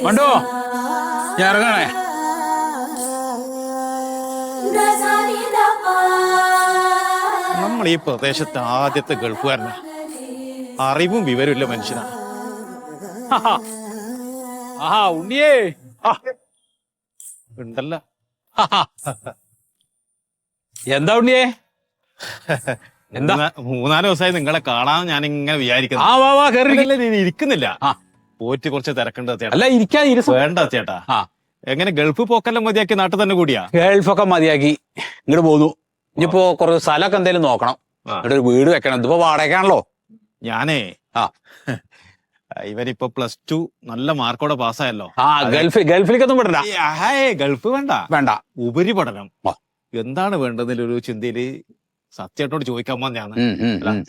കണ്ടോ ഞാൻ ഇറങ്ങണേ. നമ്മൾ ഈ പ്രദേശത്തെ ആദ്യത്തെ ഗൾഫുകാരനാ. അറിവും വിവരമില്ല മനുഷ്യനാ. ആഹാ ഉണ്ണിയേ ഉണ്ടല്ല. എന്താ ഉണ്ണിയേ? എന്താ 3-4 ദിവസമായി നിങ്ങളെ കാണാൻ ഞാൻ ഇങ്ങനെ വിചാരിക്കുന്നു. ഇരിക്കുന്നില്ല. പോയിട്ട് കുറച്ച് തിരക്കുണ്ട്. അല്ല ഇരിക്കാൻ വേണ്ട ചേട്ടാ. എങ്ങനെ ഗൾഫ് പോക്കെല്ലാം മതിയാക്കി നാട്ടിൽ തന്നെ കൂടിയാ? ഗൾഫൊക്കെ മതിയാക്കി ഇങ്ങോട്ട് പോന്നു. ഇനിയിപ്പോ കുറച്ച് സ്ഥലമൊക്കെ എന്തായാലും നോക്കണം. ഇവിടെ ഒരു വീട് വെക്കണം. ഇതിപ്പോ വാടകയാണല്ലോ. ഞാനേ ഇവരിപ്പോ +2 നല്ല മാർക്കോടെ പാസ്സായല്ലോ. ഗൾഫിലേക്കൊന്നും വിടണ്ട. ഗൾഫ് വേണ്ട വേണ്ട, ഉപരിപഠനം എന്താണ് വേണ്ടതിലൊരു ചിന്തയില് സത്യേട്ടനോട് ചോദിക്കാൻ വന്നതാണ്.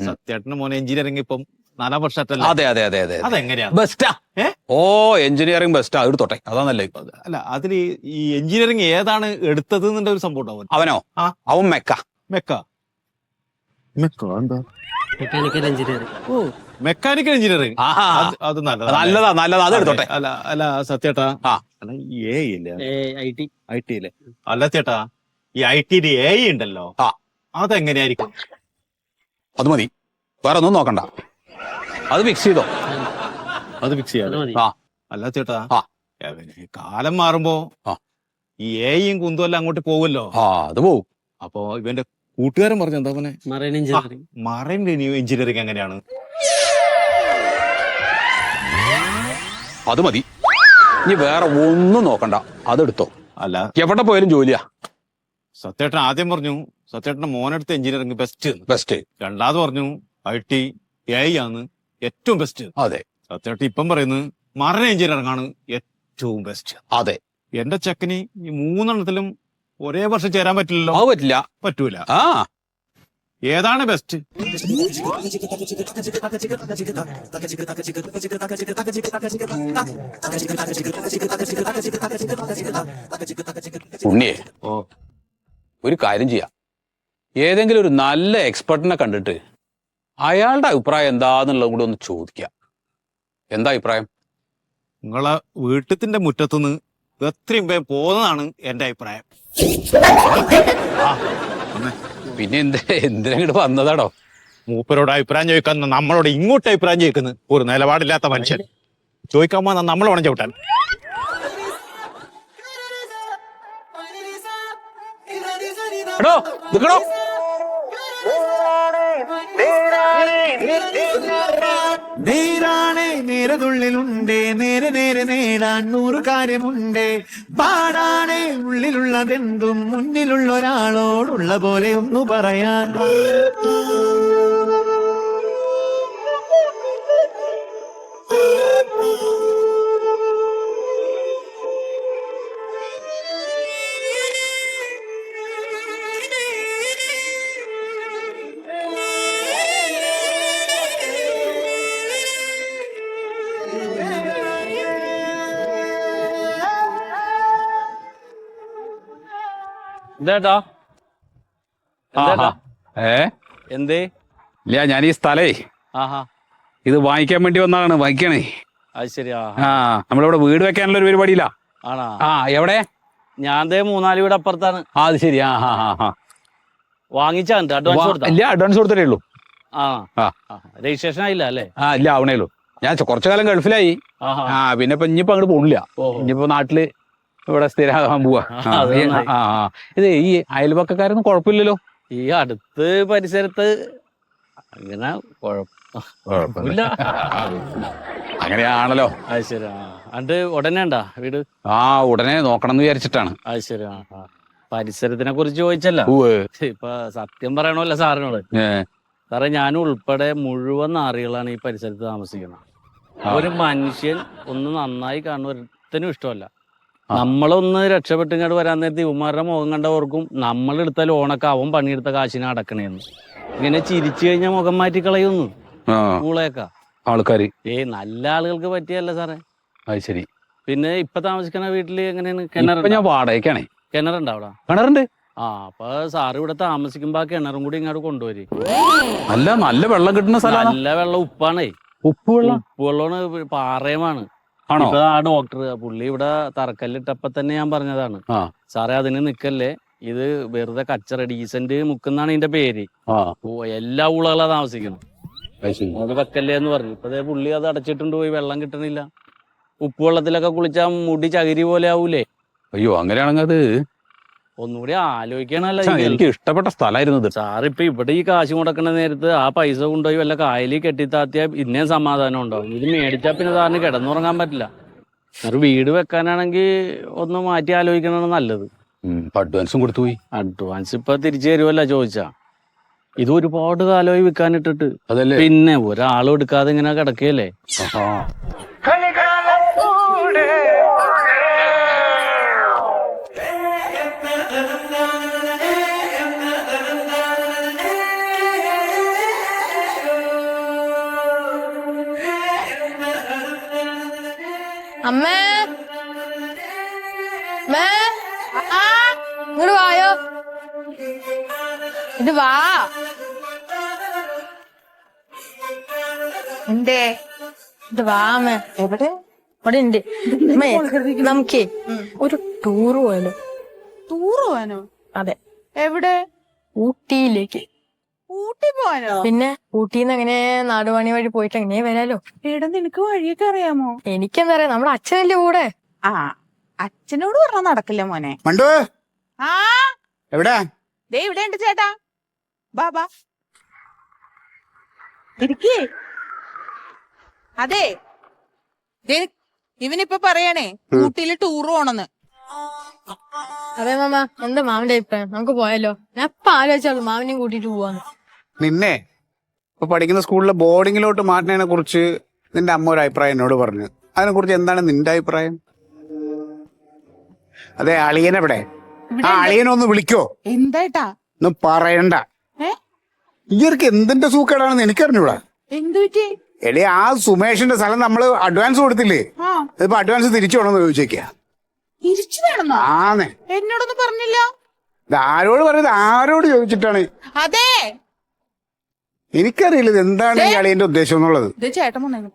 സത്യേട്ടന് മോനെ എഞ്ചിനീയറിംഗ് ഇപ്പം 4 വർഷമായിട്ടല്ലേ? അതെ അതെ അതെ അതെ. അതെങ്ങനെയാ? ബെസ്റ്റാ. ഓ എഞ്ചിനീയറിംഗ് ബെസ്റ്റാ. എടുത്തോട്ടെ, അതാ നല്ലത്. അല്ല അതില് ഈ എഞ്ചിനീയറിംഗ് ഏതാണ് എടുത്തത് എന്നുള്ള ഒരു സംഭവം ഉണ്ടാവും. അവനോ? അവൻ മെക്ക എന്താ? Mechanical engineering. ഓ മെക്കാനിക്കൽ എഞ്ചിനീയറിംഗ്. അത് നല്ലതാ നല്ലതാ, അത് എടുത്തോട്ടെ. അല്ല സത്യേട്ടാ, ഐ ടി ഇല്ലേ? അല്ല ചേട്ടാ, ഈ IT ഉണ്ടല്ലോ, അതെങ്ങനെയായിരിക്കും? അത് മതി, വേറെ ഒന്നും നോക്കണ്ട. അത് ഫിക്സ് ചെയ്തോ. അത് ഫിക്സ് ചെയ്യാം. അല്ല ചേട്ടാ, കാലം മാറുമ്പോ ഈ AI കുന്തും എല്ലാം അങ്ങോട്ട് പോകുമല്ലോ. അത് പോവും. അപ്പൊ ഇവന്റെ കൂട്ടുകാരൻ പറഞ്ഞു എന്താ പോലെ മറൈൻ എഞ്ചിനീയറിംഗ് എങ്ങനെയാണ്? അത് മതി, ഇനി വേറെ ഒന്നും നോക്കണ്ട, അതെടുത്തോ. അല്ല എവിടെ പോയാലും ജോലിയാ. സത്യേട്ടൻ ആദ്യം പറഞ്ഞു സത്യേട്ടന്റെ മോനെടുത്ത എഞ്ചിനീയറിംഗ് ബെസ്റ്റ്. രണ്ടാമത് പറഞ്ഞു IT AI ആണ് ഏറ്റവും ബെസ്റ്റ്. അതെ. സത്യേട്ടൻ ഇപ്പം പറയുന്നത് മറൈൻ എഞ്ചിനീയറിംഗ് ആണ് ഏറ്റവും ബെസ്റ്റ്. അതെ. എന്റെ ചെക്കന് ഈ 3 ഒരേ വർഷം ചേരാൻ പറ്റില്ലല്ലോ. പറ്റൂല. ഏതാണ് ബെസ്റ്റ്? ഉണ്ണിയെ, ഒരു കാര്യം ചെയ്യാം. ഏതെങ്കിലും ഒരു നല്ല എക്സ്പെർട്ടിനെ കണ്ടിട്ട് അയാളുടെ അഭിപ്രായം എന്താന്നുള്ളതും കൂടി ഒന്ന് ചോദിക്കാം. എന്താ അഭിപ്രായം? നിങ്ങളെ വീട്ടത്തിന്റെ മുറ്റത്തുനിന്ന് എത്രയും പേര് പോകുന്നതാണ് എന്റെ അഭിപ്രായം. പിന്നെ എന്തിനങ്ങോട്ട് വന്നതാണോ? മൂപ്പരോട് അഭിപ്രായം ചോദിക്കാൻ നമ്മളോട് ഇങ്ങോട്ട് അഭിപ്രായം ചോദിക്കുന്നു ഒരു നിലപാടില്ലാത്ത മനുഷ്യൻ. ചോദിക്കാൻ പോകാൻ നമ്മൾ വേണം ചവിട്ടാൻ. നേരതുള്ളിലുണ്ടേ നേരെ നേരെ നേടാൻ 100 കാര്യമുണ്ടേ. പാടാണേ ഉള്ളിലുള്ളതെന്തും മുന്നിലുള്ള ഒരാളോടുള്ള പോലെ ഒന്നു പറയാൻ. എന്താ എന്തേ? ഇല്ല, ഞാൻ ഈ സ്ഥലേ ഇത് വാങ്ങിക്കാൻ വേണ്ടി വന്നതാണ്. വാങ്ങിക്കണേ. അത് ശരി. നമ്മളിവിടെ വീട് വെക്കാനുള്ള ഒരു പരിപാടിയില്ല. ആണോ? എവിടെ? ഞാൻ 3-4 വീട് അപ്പുറത്താണ്. അത് ശരി. വാങ്ങിച്ചാ അഡ്വാൻസ് കൊടുത്താ? ഇല്ല, അഡ്വാൻസ് കൊടുത്തിട്ടേ ഉള്ളൂ. രജിസ്ട്രേഷൻ ആയില്ല അല്ലേ? ഇല്ല, ആവണേ ഉള്ളൂ. ഞാൻ കുറച്ചു കാലം ഗൾഫിലായി. പിന്നെ ഇനിയിപ്പോ അങ്ങോട്ട് പോണില്ല. ഇനിയിപ്പോ നാട്ടില് ഇവിടെ സ്ഥിരമാകാൻ പോവാ. ഇത് ഈ അയൽപക്കക്കാരൊന്നും കുഴപ്പമില്ലല്ലോ. ഈ അടുത്ത് പരിസരത്ത് അങ്ങനെ കുഴപ്പമില്ല. അങ്ങനെയാണല്ലോ. അത് ശരി. അണ്ട് ഉടനെ ഉണ്ടാ വീട്? ഉടനെ നോക്കണം എന്ന് വിചാരിച്ചിട്ടാണ്. അത് ശരി. പരിസരത്തിനെ കുറിച്ച് ചോദിച്ചല്ലോ. ഇപ്പൊ സത്യം പറയണല്ലോ സാറിനോട്. സാറേ, ഞാനും ഉൾപ്പെടെ മുഴുവൻ നാറികളാണ് ഈ പരിസരത്ത് താമസിക്കുന്നത്. ഒരു മനുഷ്യൻ ഒന്ന് നന്നായി കാണുന്ന ഒരുത്തനും ഇഷ്ടമല്ല. നമ്മളൊന്ന് രക്ഷപ്പെട്ടിങ്ങോട്ട് വരാൻ നേരത്തെ ഇവന്മാരുടെ മുഖം കണ്ടവർക്കും നമ്മളെടുത്ത ലോണൊക്കെ അവൻ പണിയെടുത്ത കാശിനെ അടക്കണേന്ന് ഇങ്ങനെ ചിരിച്ചു കഴിഞ്ഞാൽ മുഖം മാറ്റി കളയുന്നു ൂളേക്കാ ആൾക്കാര്. നല്ല ആളുകൾക്ക് പറ്റിയല്ല സാറേ. അത് ശരി. പിന്നെ ഇപ്പൊ താമസിക്കണ വീട്ടില് എങ്ങനെയാണ്? കിണർ? ഞാൻ വാടകയ്ക്കാണേ. കിണറുണ്ട് അവിടെ? കിണറുണ്ട്. അപ്പൊ സാറ് ഇവിടെ താമസിക്കുമ്പോ ആ കിണറും കൂടി ഇങ്ങോട്ട് കൊണ്ടുവരും. നല്ല നല്ല വെള്ളം കിട്ടുന്ന സ്ഥലമാണ്. നല്ല വെള്ളം ഉപ്പാണേ. ഉപ്പ് വെള്ളം? ഉപ്പ് വെള്ളമാണ്, പാറയുമാണ്. ആണോ? ഇപ്പൊ ആ ഡോക്ടർ പുള്ളി ഇവിടെ തറക്കല്ലിട്ടപ്പോ തന്നെ ഞാൻ പറഞ്ഞതാണ്, സാറേ അതിന് നിക്കല്ലേ, ഇത് വെറുതെ കച്ചറ ഡീസന്റ് മുക്കുന്നാണ് ഇതിന്റെ പേര്. എല്ലാ ഊളകളാ താമസിക്കണം, അത് വെക്കല്ലേ എന്ന് പറഞ്ഞു. ഇപ്പൊ പുള്ളി അത് അടച്ചിട്ടുണ്ട് പോയി, വെള്ളം കിട്ടണില്ല. ഉപ്പ് വെള്ളത്തിലൊക്കെ കുളിച്ചാ മുടി ചകിരി പോലെ ആവൂലേ? അയ്യോ, അങ്ങനെയാണെങ്കിൽ അത് ഒന്നുകൂടി ആലോചിക്കണല്ലോ. എനിക്ക് ഇഷ്ടപ്പെട്ട സ്ഥലമായിരുന്നു സാറിപ്പൊ ഇവിടെ ഈ കാശ് മുടക്കണ നേരത്ത് ആ പൈസ കൊണ്ടുപോയി വല്ല കായലിൽ കെട്ടിത്താത്തിയാ പിന്നെ സമാധാനം ഉണ്ടാവും. ഇത് മേടിച്ചാ പിന്നെ സാറിന് കിടന്നുറങ്ങാൻ പറ്റില്ല. ഒരു വീട് വെക്കാനാണെങ്കിൽ ഒന്ന് മാറ്റി ആലോചിക്കണതാണ് നല്ലത്. അഡ്വാൻസും കൊടുത്തു പോയി. അഡ്വാൻസ് ഇപ്പൊ തിരിച്ചു തരുമല്ല ചോദിച്ചാ. ഇത് ഒരുപാട് കാലമായി വിൽക്കാനിട്ടിട്ട്. അതല്ലേ? പിന്നെ ഒരാളും എടുക്കാതെ ഇങ്ങനെ കിടക്കുകയല്ലേ. അമ്മേ, ഇങ്ങോട്ട് വായോ, ഇത് വാ. എന്തേ? ഇത് വാ അമ്മേ. എവിടെ? ഇവിടെ ഉണ്ട്. അമ്മേ, നമുക്കേ ഒരു ടൂറ് പോയാലോ? ടൂറ് പോവാനോ? അതെ. എവിടെ? ഊട്ടിയിലേക്ക്. ഊട്ടി പോവാനോ? പിന്നെ ഊട്ടിന്ന് എങ്ങനെ നാടുവാണി വഴി പോയിട്ട് എങ്ങനെ വരാലോ? എടാ, നിനക്ക് വഴിയൊക്കെ അറിയാമോ? എനിക്കെന്താ അറിയാം, നമ്മുടെ അച്ഛനല്ലേ കൂടെ. ആ, അച്ഛനോട് പറഞ്ഞാ നടക്കില്ല മോനെ. മണ്ടു ആ, എവിടെ? ദേ ഇവിടെ ഉണ്ട് ചേട്ടാ. ബാബാ ഇരിക്കേ. അതെ, ഇവനിപ്പൊ പറയണേ ഊട്ടിയില് ടൂർ പോണെന്ന്. അതെ മാമ, എന്താ മാമന്റെ അഭിപ്രായം? നമുക്ക് പോയാലോ? ഞാൻ ഇപ്പൊ ആലോചിച്ചാലോ മാമനെയും കൂട്ടിട്ട് പോവാന്ന്. നിന്നെ ഇപ്പൊ പഠിക്കുന്ന സ്കൂളിലെ ബോർഡിങ്ങിലോട്ട് മാറ്റുന്നതിനെ കുറിച്ച് നിന്റെ അമ്മ ഒരു അഭിപ്രായം എന്നോട് പറഞ്ഞു. അതിനെ കുറിച്ച് എന്താണ് നിന്റെ അഭിപ്രായം? അതെ, അളിയനെവിടെ? ആ അളിയനൊന്ന് വിളിക്കോ? എന്തായിട്ടാ? ഒന്നും പറയണ്ട. ഇവർക്ക് എന്തിന്റെ സൂക്കേടാണെന്ന് എനിക്കറിഞ്ഞൂടാ. എന്തു പറ്റി? എടേ, ആ സുമേഷിന്റെ സ്ഥലം നമ്മള് അഡ്വാൻസ് കൊടുത്തില്ലേ? ഇതിപ്പോ അഡ്വാൻസ് തിരിച്ചു വേണമെന്ന് ചോദിച്ചേക്കാ. തിരിച്ചു വേണമെന്നോ? ആന്നേ. എന്നോടൊന്നും പറഞ്ഞില്ല. ഇത് ആരോട് പറയുന്നത്? ആരോട് ചോദിച്ചിട്ടാണ്? അതെ, എനിക്കറിയില്ല ഇത് എന്താണ് ഈ അളിയന്റെ ഉദ്ദേശം എന്നുള്ളത്. ഇത് ചേട്ടൻ വന്നേ.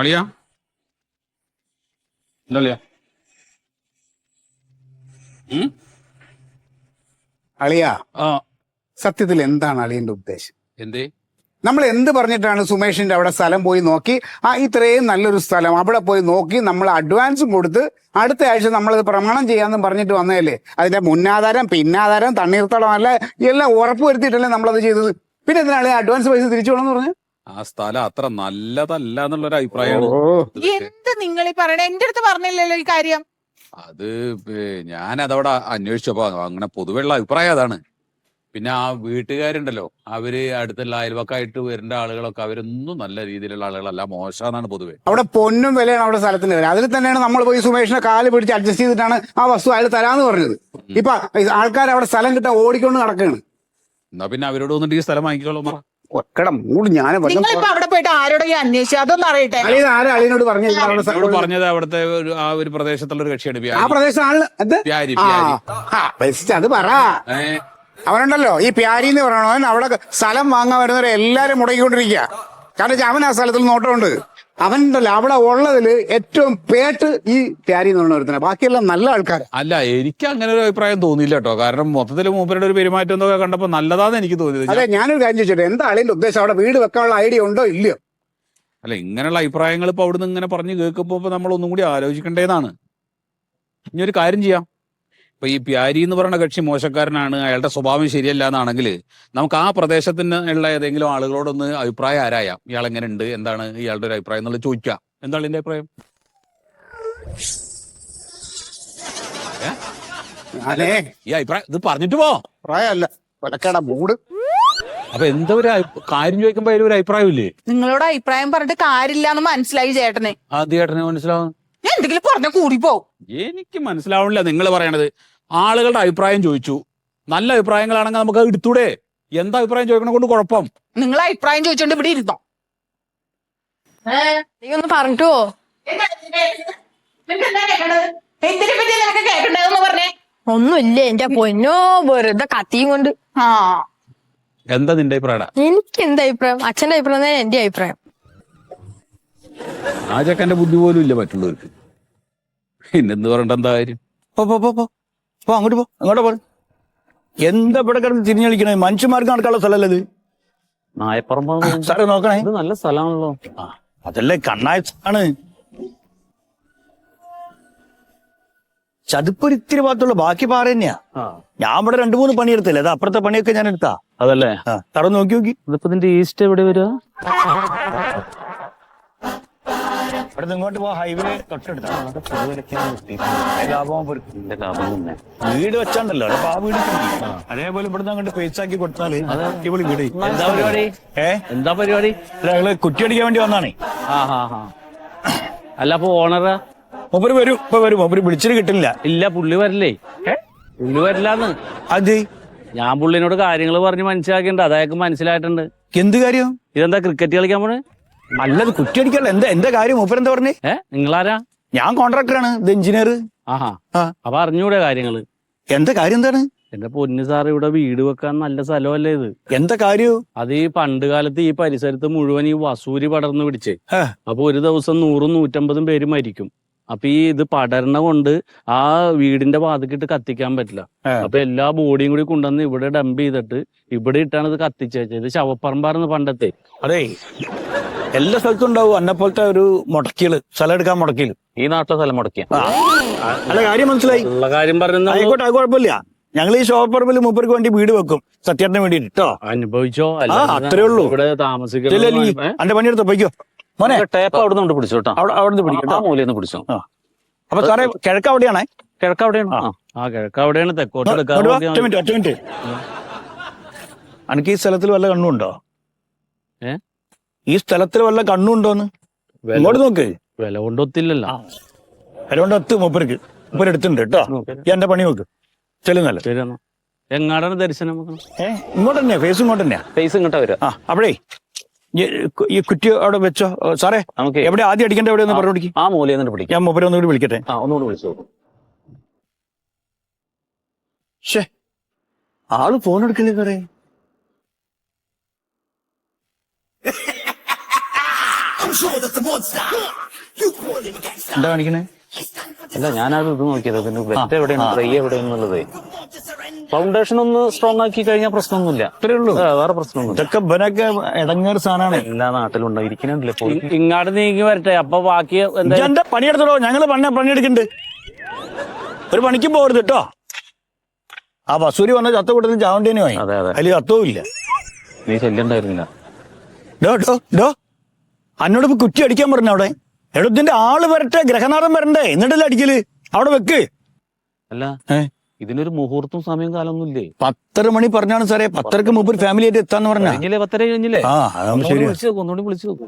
അളിയാ, എന്താ അളിയാ, സത്യത്തിൽ എന്താണ് അളിയന്റെ ഉദ്ദേശം? എന്തേ? നമ്മൾ എന്ത് പറഞ്ഞിട്ടാണ് സുമേഷിന്റെ അവിടെ സ്ഥലം പോയി നോക്കി, ഇത്രയും നല്ലൊരു സ്ഥലം അവിടെ പോയി നോക്കി നമ്മൾ അഡ്വാൻസും കൊടുത്ത് അടുത്ത ആഴ്ച നമ്മളത് പ്രമാണം ചെയ്യാന്നും പറഞ്ഞിട്ട് വന്നതല്ലേ? അതിന്റെ മുന്നാധാരം പിന്നാധാരം തണ്ണീർത്തടം അല്ല എല്ലാം ഉറപ്പ് വരുത്തിയിട്ടല്ലേ നമ്മളത് ചെയ്തത്. പിന്നെ എന്തിനാണ് അഡ്വാൻസ് പൈസ തിരിച്ചു വേണമെന്ന് പറഞ്ഞു? ആ സ്ഥലം അത്ര നല്ലതല്ല എന്നുള്ളൊരു അഭിപ്രായമാണ്. എന്ത് നിങ്ങൾ ഈ പറയണേ? എന്റെ അടുത്ത് പറഞ്ഞില്ലല്ലോ ഈ കാര്യം. അത് ഞാൻ അതവിടെ അന്വേഷിച്ചപ്പോ അങ്ങനെ പൊതുവെയുള്ള അഭിപ്രായം അതാണ്. പിന്നെ ആ വീട്ടുകാരുണ്ടല്ലോ, അവര് അടുത്തുള്ള അയൽവക്കായിട്ട് വരേണ്ട ആളുകളൊക്കെ അവരൊന്നും നല്ല രീതിയിലുള്ള ആളുകളല്ല, മോശമാണ് പൊതുവെ. അവിടെ പൊന്നും വിലയാണ് അവിടെ സ്ഥലത്തിന് വില. അതിൽ തന്നെയാണ് നമ്മൾ പോയി സുമേഷിനെ കാല് പിടിച്ച് അഡ്ജസ്റ്റ് ചെയ്തിട്ടാണ് ആ വസ്തു അയാൾ തരാന്ന് പറഞ്ഞത്. ഇപ്പൊ ആൾക്കാർ അവിടെ സ്ഥലം കിട്ടാൻ ഓടിക്കൊണ്ട് നടക്കുകയാണ്. എന്നാ പിന്നെ അവരോട് വന്നിട്ട് ഈ സ്ഥലം വാങ്ങിക്കോളൂ. ഒക്കട മൂട് ഞാൻ നിങ്ങളിപ്പോ അവിടെ പോയിട്ട് ആരോടെങ്കിലും അന്വേഷിച്ചു? അതൊന്നും അറിയട്ടെ. അളിയനോട് പറഞ്ഞത് അവിടുത്തെ ആ ഒരു പ്രദേശത്തുള്ള ഒരു കക്ഷിയാണ്. ആ പ്രദേശം അത് പറ. അവനുണ്ടല്ലോ ഈ പ്യാരി എന്ന് പറയണവൻ അവിടെ സ്ഥലം വാങ്ങാൻ വരുന്നവരെ എല്ലാരും മുടക്കിക്കൊണ്ടിരിക്കുക. കാരണം അവൻ ആ സ്ഥലത്തിൽ നോട്ടമുണ്ട്. അവനുണ്ടല്ലോ അവിടെ ഉള്ളതില് ഏറ്റവും പേട്ട് ഈ പ്യാരി എന്ന് പറഞ്ഞ ബാക്കിയെല്ലാം നല്ല ആൾക്കാർ. അല്ല, എനിക്ക് അങ്ങനെ ഒരു അഭിപ്രായം തോന്നിയില്ല കേട്ടോ. കാരണം മൊത്തത്തിൽ മൂപ്പരുടെ ഒരു പെരുമാറ്റം എന്നൊക്കെ കണ്ടപ്പോ നല്ലതാന്ന് എനിക്ക് തോന്നിയത്. അതെ, ഞാനൊരു കാര്യം ചോദിച്ചോട്ടെ, എന്താ അളിയന്റെ ഉദ്ദേശം? അവിടെ വീട് വെക്കാനുള്ള ഐഡിയ ഉണ്ടോ ഇല്ലയോ? അല്ല, ഇങ്ങനെയുള്ള അഭിപ്രായങ്ങൾ ഇപ്പൊ അവിടുന്ന് ഇങ്ങനെ പറഞ്ഞു കേൾക്കുമ്പോ നമ്മൾ ഒന്നും കൂടി ആലോചിക്കേണ്ടതാണ്. ഇനി ഒരു കാര്യം ചെയ്യാം. ഇപ്പൊ ഈ പ്യാരി എന്ന് പറയുന്ന കക്ഷി മോശക്കാരനാണ്, അയാളുടെ സ്വഭാവം ശരിയല്ല എന്നാണെങ്കിൽ നമുക്ക് ആ പ്രദേശത്തിന് ഉള്ള ഏതെങ്കിലും ആളുകളോടൊന്ന് അഭിപ്രായം ആരായാം. ഇയാൾ എങ്ങനെ ഉണ്ട്, എന്താണ് ഇയാളുടെ ഒരു അഭിപ്രായം എന്നുള്ളത് ചോദിക്കാം. എന്താണ് ഇതിന്റെ അഭിപ്രായം? ഈ അഭിപ്രായം ഇത് പറഞ്ഞിട്ട് പോ. പ്രായമല്ല മൂട്. അപ്പൊ എന്താ ഒരു കാര്യം ചോദിക്കുമ്പോ അതിലൊരു അഭിപ്രായം ഇല്ലേ? നിങ്ങളോട് അഭിപ്രായം പറഞ്ഞിട്ട് കാര്യമില്ലാന്ന് മനസ്സിലായി ചേട്ടനെ. ചേട്ടനെ മനസ്സിലാവും. ഞാൻ എന്തെങ്കിലും പറഞ്ഞ കൂടി പോവും. എനിക്ക് മനസ്സിലാവണില്ല നിങ്ങൾ പറയണത്. ആളുകളുടെ അഭിപ്രായം ചോദിച്ചു, നല്ല അഭിപ്രായങ്ങളാണെങ്കിൽ നമുക്ക് എടുത്തൂടെ? എന്താ അഭിപ്രായം ചോദിക്കണ കൊണ്ട് കുഴപ്പം? നിങ്ങൾ അഭിപ്രായം ചോദിച്ചോണ്ട് ഇവിടെ ഇരുന്നോ? നീ ഒന്ന് പറഞ്ഞിട്ട് പോ. എന്തിനെ പറ്റി നിനക്ക് കേൾക്കണ്ടതെന്ന് പറഞ്ഞേ? ഒന്നുമില്ല എന്റെ പൊന്നോ, വെറുതെ കത്തിയും കൊണ്ട്. ആ എന്താ നിന്റെ അഭിപ്രായം? എനിക്ക് എന്താ അഭിപ്രായം? അച്ഛന്റെ അഭിപ്രായം തന്നെ എന്റെ അഭിപ്രായം. ആ ചെക്കന്റെ ബുദ്ധി പോലും ഇല്ല മറ്റുള്ളവർക്ക്. പിന്നെന്ത് പറഞ്ഞിട്ട് എന്താ കാര്യം? പോ അങ്ങോട്ട് പോ. അങ്ങോട്ട് പോ. എന്താ ഇവിടെ കിടന്ന് തിരിഞ്ഞളിക്കണേ? മനുഷ്യന്മാർക്ക് നടക്കാനുള്ള സ്ഥലമല്ലേ ഇത്? നായപ്പറമ്പ് സാറേ നോക്കണേ. ഇത് നല്ല സ്ഥലമാണല്ലോ. അതല്ലേ കണ്ണായ ആണ്. ചതുപ്പൊരു ഇത്തിരി ഭാഗത്തുള്ള ബാക്കി പാറ തന്നെയാ. ഞാൻ ഇവിടെ 2-3 പണിയെടുത്തില്ലേ, അത് അപ്പുറത്തെ പണിയൊക്കെ ഞാൻ എടുത്താ. അതല്ലേ? തറ നോക്കി നോക്കി. ഇതിപ്പോ ഇതിന്റെ ഈസ്റ്റ് എവിടെ വരിക? ഇവിടെ ഇങ്ങോട്ട് പോ, ഹൈവേ തൊട്ടടുത്ത. വീട് വെച്ചാണ്ടല്ലോ, അപ്പൊ ആ വീട് അതേപോലെ ഇവിടുന്ന് അങ്ങോട്ട് പേച്ചാക്കി കൊടുത്താല് അടിപൊളി വീട്. എന്താ പരിപാടി? എന്താ പരിപാടി? ഞങ്ങള് കുറ്റിയടിക്കാൻ വേണ്ടി വന്നാണേ. അല്ല അപ്പൊ ഓണറാ? മൂപ്പര് വരും, ഇപ്പൊ വരും. മൂപ്പര് വിളിച്ചിട്ട് കിട്ടില്ല. ഇല്ല, പുള്ളി വരില്ലേ? പുള്ളി വരില്ലാന്ന്. അത് ഞാൻ പുള്ളിനോട് കാര്യങ്ങൾ പറഞ്ഞ് മനസ്സിലാക്കിണ്ട്, അതായത് മനസ്സിലായിട്ടുണ്ട്. എന്ത് കാര്യം? ഇതെന്താ ക്രിക്കറ്റ് കളിക്കാൻ പോണ്? നല്ലത് കുറ്റിയടിക്കല്ല. എന്താ കാര്യം? മൂപ്പരെന്താ പറഞ്ഞേ? നിങ്ങളാരാ? ഞാൻ കോൺട്രാക്ടറാണ്, ഇത് എഞ്ചിനീയർ. അപ്പൊ അറിഞ്ഞൂടെ കാര്യങ്ങള്? എന്താ കാര്യം? എന്താണ് എന്റെ പൊന്നു സാറ്, ഇവിടെ വീട് വെക്കാൻ നല്ല സ്ഥലമല്ലേ ഇത്? എന്താ കാര്യം? അത് ഈ പണ്ട് കാലത്ത് ഈ പരിസരത്ത് മുഴുവൻ ഈ വസൂരി പടർന്ന് പിടിച്ചേ. അപ്പൊ ഒരു ദിവസം 100-150 പേര് മരിക്കും. അപ്പൊ ഈ ഇത് പടരണ കൊണ്ട് ആ വീടിന്റെ വാതിക്കിട്ട് കത്തിക്കാൻ പറ്റില്ല. അപ്പൊ എല്ലാ ബോഡിയും കൂടി കൊണ്ടുവന്ന് ഇവിടെ ഡംപ് ചെയ്തിട്ട് ഇവിടെ ഇട്ടാണ് ഇത് കത്തിച്ചേച്ചത്. ഇത് ശവപ്പറമ്പാർന്ന് പണ്ടത്തെ. അതെ, എല്ലാ സ്ഥലത്തും ഉണ്ടാവും എന്നെ പോലത്തെ ഒരു മുടക്കികള്, സ്ഥലം എടുക്കാൻ മുടക്കില്. ഈ നാട്ടിലെ സ്ഥലം മുടക്കിയ അല്ല, കാര്യം മനസ്സിലായി. ഉള്ള കാര്യം പറഞ്ഞ ആയിക്കോട്ടെ, അത് കുഴപ്പമില്ല. ഞങ്ങൾ ഈ ശവപ്പറമ്പിൽ മൂപ്പർക്ക് വേണ്ടി വീട് വെക്കും, സത്യേട്ടന് വേണ്ടി കേട്ടോ. അനുഭവിച്ചോ? അത്രേ ഉള്ളൂ. ഇവിടെ താമസിക്കുന്നത് എന്റെ പണിയെടുത്ത് പോയിക്കോ മോനെ. ടേപ്പ് അവിടെ നിന്ന് പിടിച്ചോ കേട്ടോ. അവിടെ പിടിക്കട്ടോ, മൂലന്ന് പിടിച്ചോ. അപ്പൊ സാറേ കിഴക്ക് അവിടെയാണേ? കിഴക്ക് അവിടെയാണ്. കിഴക്ക് അവിടെയാണ്. തെക്കോട്ട് എടുക്കാൻ ഒറ്റ മിനിറ്റ്. എനിക്ക് ഈ സ്ഥലത്തിൽ വല്ല കണ്ണുണ്ടോ? ഈ സ്ഥലത്തിൽ വല്ല കണ്ണുണ്ടോന്ന് ഇങ്ങോട്ട് നോക്ക്. വില കൊണ്ടൊത്തില്ലല്ലോ. വില കൊണ്ട് ഒത്ത് മൂപ്പർക്ക് മൂപ്പര് എടുത്തിട്ടുണ്ട് കേട്ടോ. എന്റെ പണി നോക്ക്. ചെല്ലുന്നല്ലോ. ശരി, എങ്ങാടാണ് ദർശനം? ഇങ്ങോട്ട് തന്നെയാ, ഫേസ് ഇങ്ങോട്ട് തന്നെയാ. ഫേസ് ഇങ്ങോട്ടാ വരാം. അവിടേ ഈ കുറ്റി അവിടെ വെച്ചോ. സാറേ നമുക്ക് എവിടെ ആദ്യം അടിക്കേണ്ട എവിടെയൊന്ന് പറഞ്ഞു കൊടുക്കി. ആ മൂലയെന്നിട്ട് പിടിക്കാം. ഞാൻ മൂപ്പരെ ഒന്നുകൂടി വിളിക്കട്ടെ. ഒന്നുകൂടി വിളിച്ചോ. ശേ, ആള് ഫോൺ എടുക്കില്ലേ സാറേ? എന്താ കാണിക്കണേ? അല്ല, ഞാനത് ഇത് നോക്കിയത്. പിന്നെ വെറ്റ് എവിടെയാണ്, ട്രൈ എവിടെയാണെന്നുള്ളത്. ഫൗണ്ടേഷൻ ഒന്ന് സ്ട്രോങ് ആക്കി കഴിഞ്ഞാൽ പ്രശ്നമൊന്നുമില്ല. അത്രേ ഉള്ളൂ, വേറെ പ്രശ്നമൊന്നും. ഇതൊക്കെ ഇവനൊക്കെ ഇടങ്ങേറ് സാധനമാണ്. എല്ലാ നാട്ടിലുണ്ടോ ഇരിക്കുന്നുണ്ടല്ലേ. ഇങ്ങാട് നീങ്ങി വരട്ടെ. അപ്പൊ ബാക്കി എന്റെ പണിയെടുത്തോ. ഞങ്ങള് പണിയെടുക്കുന്നുണ്ട്. ഒരു പണിക്കും പോകരുത് കേട്ടോ. ആ വസൂരി വന്ന ചത്ത കൂട്ടത്തിൽ ചാവണ്ടേനു ആയി. അതിൽ ചത്തവും ഇല്ല. നീ ശല്യണ്ടായിരുന്നില്ല. അന്നോട് ഇപ്പൊ കുറ്റി അടിക്കാൻ പറഞ്ഞു അവിടെ. എടത്തിന്റെ ആള് വരട്ടെ, ഗ്രഹനാഥം വരണ്ടേ, എന്നിട്ടല്ലേ അടിക്കല്. അവിടെ വെക്ക്. അല്ല, ഇതിനൊരു മുഹൂർത്തം സമയം കാലൊന്നും ഇല്ലേ? 10:30 മണി പറഞ്ഞാണ് സാറേ. 10:30 മുമ്പ് ഫാമിലി ആയിട്ട് എത്താന്ന് പറഞ്ഞാ. 10:30 കഴിഞ്ഞില്ലേ? ഒന്നുകൂടി വിളിച്ചു നോക്കൂ.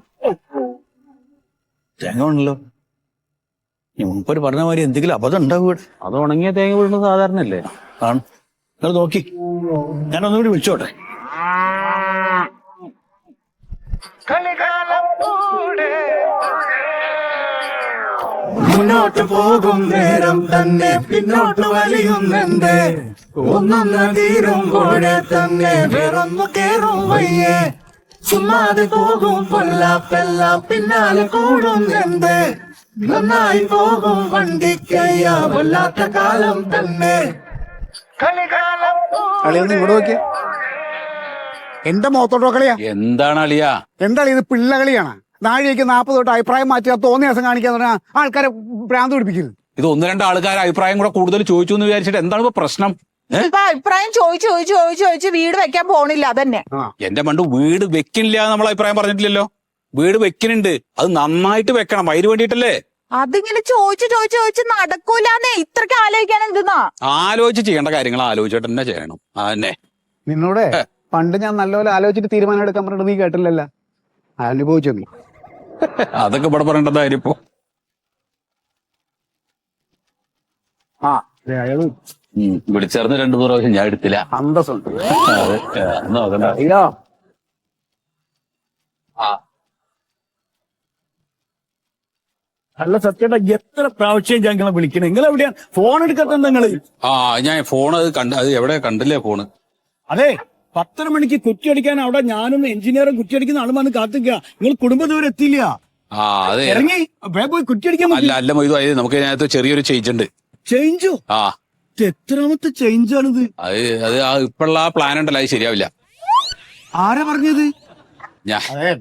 തേങ്ങ ഉണ്ടല്ലോ. മുമ്പ് പറഞ്ഞ മാതിരി എന്തെങ്കിലും അബദ്ധം ഉണ്ടാവും. അത് ഉണങ്ങിയ തേങ്ങ വീഴുന്നത് സാധാരണല്ലേ? ആണ്. നിങ്ങൾ നോക്കി, ഞാൻ ഒന്നുകൂടി വിളിച്ചോട്ടെ. മുന്നോട്ട് പോകും നേരം തന്നെ പിന്നോട്ട് വലിയുന്നുണ്ട്. ഒന്നൊന്ന് തീരുമ്പോഴേ തന്നെ വേറൊന്നു കേറും വയ്യേ. ചുമ്മാതെ പോകും പൊല്ലാപ്പെല്ലാം പിന്നാലെ കൂടുന്നുണ്ട്. നന്നായി പോകും വണ്ടിക്കയ്യ വല്ലാത്ത കാലം തന്നെ. അളിയൊന്ന് ഇങ്ങോട്ട് നോക്കിയ എന്റെ മുഖത്തോട്ടോ കളിയാ. എന്താണ് അളിയാ? എന്താ ഇത് പിള്ള കളിയാണ്? നാഴികയ്ക്ക് 40 തൊട്ട് അഭിപ്രായം മാറ്റുക, തോന്നിയ ദിവസം കാണിക്കാന്ന് പറഞ്ഞാൽ ആൾക്കാരെ ഭ്രാന്ത് പിടിപ്പിക്കുന്നത്. ഇത് 1-2 ആൾക്കാർ അഭിപ്രായം കൂടെ കൂടുതൽ ചോദിച്ചു എന്ന് വിചാരിച്ചിട്ട് എന്താണ് ഇപ്പൊ പ്രശ്നം? ഇപ്പൊ അഭിപ്രായം ചോദിച്ചു വീട് വെക്കാൻ പോണില്ല. അതന്നെ. എന്റെ മണ്ട് വീട് വെക്കണില്ല നമ്മൾ അഭിപ്രായം പറഞ്ഞിട്ടില്ലല്ലോ. വീട് വെക്കുന്നുണ്ട്, അത് നന്നായിട്ട് വെക്കണം. അതിന് വേണ്ടിട്ടല്ലേ. അതിങ്ങനെ ചോദിച്ചു നടക്കൂലെന്നേ. ഇത്രക്ക് ആലോചിക്കാൻ എന്തെന്നാ? ആലോചിച്ച് ചെയ്യേണ്ട കാര്യങ്ങൾ ആലോചിച്ചിട്ട് തന്നെ ചെയ്യണം. അതന്നെ. നിന്നോട് പണ്ട് ഞാൻ നല്ലപോലെ ആലോചിച്ചിട്ട് തീരുമാനം എടുക്കാൻ പറഞ്ഞിട്ട് നീ കേട്ടില്ലല്ലോ. അനുഭവിച്ചു നീ. അതൊക്കെ ഇവിടെ പറയേണ്ടതായിരുന്നു ഇപ്പൊ. അയാള് വിളിച്ചേർന്ന് 2 പ്രാവശ്യം ഞാൻ എടുത്തില്ല. അന്തസ്സുണ്ട്. അല്ല സത്യേട്ടാ, എത്ര പ്രാവശ്യം ഞാൻ നിങ്ങളെ വിളിക്കണേ, നിങ്ങൾ എവിടെയാണ് ഫോൺ എടുക്കാത്ത നിങ്ങള്? ഞാൻ ഫോൺ അത് എവിടെ കണ്ടില്ലേ ഫോണ്? അതെ, 10 മണിക്ക് കുറ്റിയടിക്കാൻ അവിടെ ഞാനും എഞ്ചിനീയറും കുറ്റിയടിക്കുന്ന ആളുമാണ് കാത്തിക്കുക. നിങ്ങൾ കുടുംബം ദൂരം എത്തിയില്ല. അതെ, ഇറങ്ങി വേഗം പോയി കുറ്റിയടിക്കാൻ. അല്ല മൊയ്തു, നമുക്ക് ഇതിനകത്ത് ചെറിയൊരു ചേഞ്ച് ഉണ്ട്. ചേഞ്ചോ? എത്രാമത്തെ ചേഞ്ചാണിത്? അത് ഇപ്പോഴുള്ള ആ പ്ലാൻ ഉണ്ടല്ലോ, അത് ശരിയാവില്ല. ആരാ പറഞ്ഞത്? അതെ,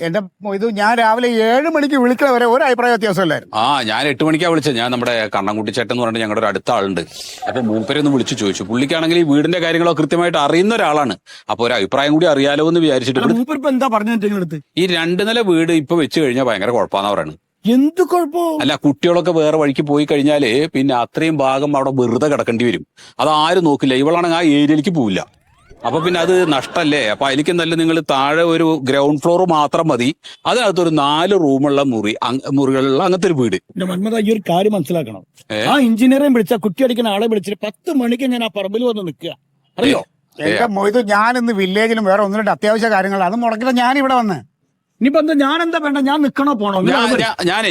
എന്റെ ഇത് ഞാൻ രാവിലെ 7 മണിക്ക് വിളിക്കണ വരെ ഒരു അഭിപ്രായ വ്യത്യാസമല്ലായിരുന്നു. ഞാൻ 8 മണിക്കാ വിളിച്ചത്. ഞാൻ നമ്മുടെ കണ്ണൻകുട്ടിച്ചേട്ടൻ എന്ന് പറഞ്ഞിട്ട് ഞങ്ങളുടെ ഒരു അടുത്ത ആളുണ്ട്. അപ്പൊ മൂപ്പരെ ഒന്ന് വിളിച്ചു ചോദിച്ചു. പുള്ളിക്കാണെങ്കിൽ ഈ വീടിന്റെ കാര്യങ്ങളോ കൃത്യമായിട്ട് അറിയുന്ന ഒരാളാണ്. അപ്പൊ ഒരു അഭിപ്രായം കൂടി അറിയാലോ എന്ന് വിചാരിച്ചിട്ട് മൂപ്പരിപ്പോ എന്താ പറഞ്ഞിട്ട് ഈ 2 നില വീട് ഇപ്പൊ വെച്ച് കഴിഞ്ഞാൽ ഭയങ്കര കുഴപ്പമാണെന്ന് പറയുന്നത്. എന്ത് കുഴപ്പമോ? അല്ല, കുട്ടികളൊക്കെ വേറെ വഴിക്ക് പോയി കഴിഞ്ഞാല് പിന്നെ അത്രയും ഭാഗം അവിടെ വെറുതെ കിടക്കേണ്ടി വരും. അതാരും നോക്കില്ല. ഇവളാണെങ്കിൽ ആ ഏരിയയിലേക്ക് പോവില്ല. അപ്പൊ പിന്നെ അത് നഷ്ടല്ലേ. അപ്പൊ അതിലേക്ക് നല്ല നിങ്ങൾ താഴെ ഒരു ഗ്രൗണ്ട് ഫ്ലോർ മാത്രം മതി, അതിനകത്തൊരു 4 റൂമുള്ള മുറികളുള്ള അങ്ങനത്തെ ഒരു വീട്. മന്മത, ഈ ഒരു കാര്യം മനസ്സിലാക്കണം. ആ എഞ്ചിനീയറെ വിളിച്ച കുറ്റിയടിക്കുന്ന ആളെ വിളിച്ചിട്ട് 10 മണിക്ക് ഞാൻ ആ പറമ്പിൽ വന്ന് നിൽക്കുക, അറിയോ? എന്റെ മൊയ്തു, ഞാൻ ഇന്ന് വില്ലേജിലും വേറെ 1-2 അത്യാവശ്യ കാര്യങ്ങൾ അത് മുടക്കിട്ട് ഞാൻ ഇവിടെ വന്ന്. ഇനിയിപ്പോ എന്താ, ഞാൻ എന്താ വേണ്ട, ഞാൻ നിക്കണോ പോണോ? ഞാൻ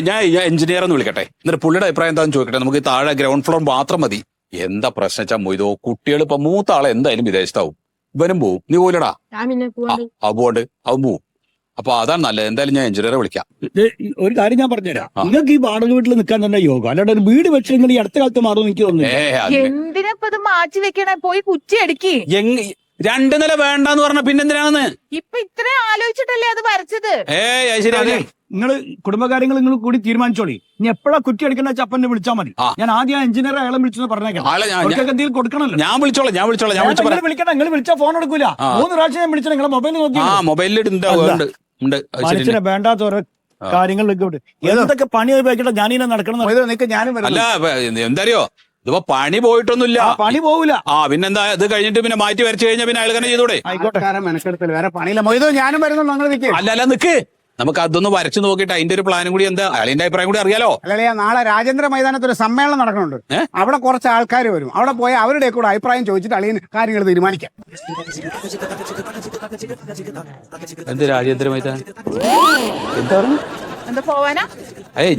എഞ്ചിനീയർ എന്ന് വിളിക്കട്ടെ, എന്നിട്ട് പുള്ളിയുടെ അഭിപ്രായം എന്താണെന്ന് ചോദിക്കട്ടെ. നമുക്ക് താഴെ ഗ്രൗണ്ട് ഫ്ലോർ മാത്രം മതി. എന്താ പ്രശ്നം വെച്ചാൽ മൊയ്തോ, കുട്ടികൾ ഇപ്പൊ മൂത്ത ആളെ എന്തായാലും വിദേശത്താവും, ഇവനും പോവും. നീ പോയില്ലടാ? പോണ്ട്, അവൻ പോവും. അപ്പൊ അതാണ് നല്ലത്. എന്തായാലും ഞാൻ എഞ്ചിനീയറെ വിളിക്കാം. ഒരു കാര്യം ഞാൻ പറഞ്ഞുതരാം. നിങ്ങൾക്ക് ഈ വാടക വീട്ടിൽ നിൽക്കാൻ തന്നെ യോഗം, അല്ലാണ്ട് ഒരു വീട് വെച്ച് നിങ്ങൾ ഈ അടുത്ത കാലത്ത് മാറും എനിക്ക് തോന്നുന്നു. എന്തിനാ ഇത് മാറ്റി വെക്കണേ? പോയി കുറ്റി അടിക്ക്. 2 നില വേണ്ടെന്ന് പറഞ്ഞ പിന്നെന്തിനാണെന്ന് ഇപ്പൊ ഇത്രയും ആലോചിച്ചിട്ടല്ലേ അത് വരച്ചത്? നിങ്ങൾ കുടുംബകാര്യങ്ങൾ നിങ്ങൾ കൂടി തീരുമാനിച്ചോളി. ഇനി എപ്പോഴാ കുറ്റി അടിക്കുന്ന ചപ്പന്നെ വിളിച്ചാൽ മതി. ഞാൻ ആദ്യം ആ എഞ്ചിനീയറെ അയാളെ വിളിച്ചെന്ന് പറഞ്ഞേക്കാം. എന്തെങ്കിലും കൊടുക്കണല്ലോ. ഞാൻ വിളിച്ചോളാം. വിളിക്കട്ടെ, നിങ്ങൾ വിളിച്ചാൽ ഫോൺ എടുക്കൂല. 3 പ്രാവശ്യം ഞാൻ വിളിച്ചാൽ നിങ്ങളെ മൊബൈൽ നോക്കി. മനുഷ്യനെ വേണ്ടാത്ത ഓരോ കാര്യങ്ങളിലേക്ക് എന്തൊക്കെ പണി ഉപയോഗിക്കട്ടെ. ഞാനിങ്ങനെ നടക്കണം. അല്ല, എന്തറിയോ, ഇതിപ്പോ പണി പോയിട്ടൊന്നുമില്ല. പണി പോവില്ല. പിന്നെന്താ, ഇത് കഴിഞ്ഞിട്ട് പിന്നെ മാറ്റി വരച്ചു കഴിഞ്ഞാൽ പിന്നെ അയാൾ തന്നെ ചെയ്തൂടെ? മെനക്കെടുത്തല് വേറെ പണിയില്ല മൊയ്തു, ഞാനും വരുന്നുണ്ട്. അല്ല നിക്ക്, നമുക്ക് അതൊന്ന് വരച്ചു നോക്കിയിട്ട് അതിന്റെ ഒരു പ്ലാനും കൂടി എന്താ അയാളിന്റെ അഭിപ്രായം കൂടി അറിയാലോ. അല്ലേ, നാളെ രാജേന്ദ്ര മൈതാനത്ത് ഒരു സമ്മേളനം നടക്കുന്നുണ്ട്. അവിടെ കുറച്ച് ആൾക്കാർ വരും. അവിടെ പോയി അവരുടെ കൂടെ അഭിപ്രായം ചോദിച്ചിട്ട് അളിയൻ കാര്യങ്ങൾ തീരുമാനിക്കാം. എന്ത് രാജേന്ദ്ര മൈതാനം? എന്താ പോവാനാ?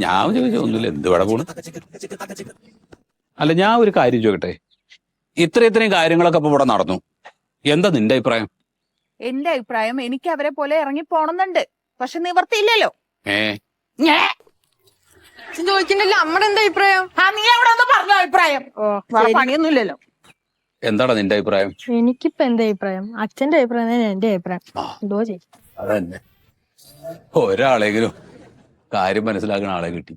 ഞാൻ ചോദിച്ചു ഒന്നുമില്ല, എന്ത് ഇവിടെ പോണ്. അല്ല, ഞാൻ ഒരു കാര്യം ചോദിക്കട്ടെ, ഇത്രയും കാര്യങ്ങളൊക്കെ ഇപ്പൊ ഇവിടെ നടന്നു, എന്താ നിന്റെ അഭിപ്രായം? എന്റെ അഭിപ്രായം, എനിക്ക് അവരെ പോലെ ഇറങ്ങി പോണമെന്നുണ്ട്. പക്ഷെ നിവർത്തിയില്ലല്ലോ. ചോദിക്കണ്ടല്ലോ അമ്മയുടെ എന്താ അഭിപ്രായം? നീ അവിടെ ഒന്ന് പറഞ്ഞ അഭിപ്രായം. പണിയൊന്നുമില്ലല്ലോ. എന്താണ് നിന്റെ അഭിപ്രായം? എനിക്കിപ്പോ എന്താ അഭിപ്രായം? അച്ഛന്റെ അഭിപ്രായം തന്നെ എന്റെ അഭിപ്രായം. എന്തോ ചെയ്യും. അതന്നെ, ഒരാളെങ്കിലും കാര്യം മനസ്സിലാക്കുന്ന ആളെ കിട്ടി.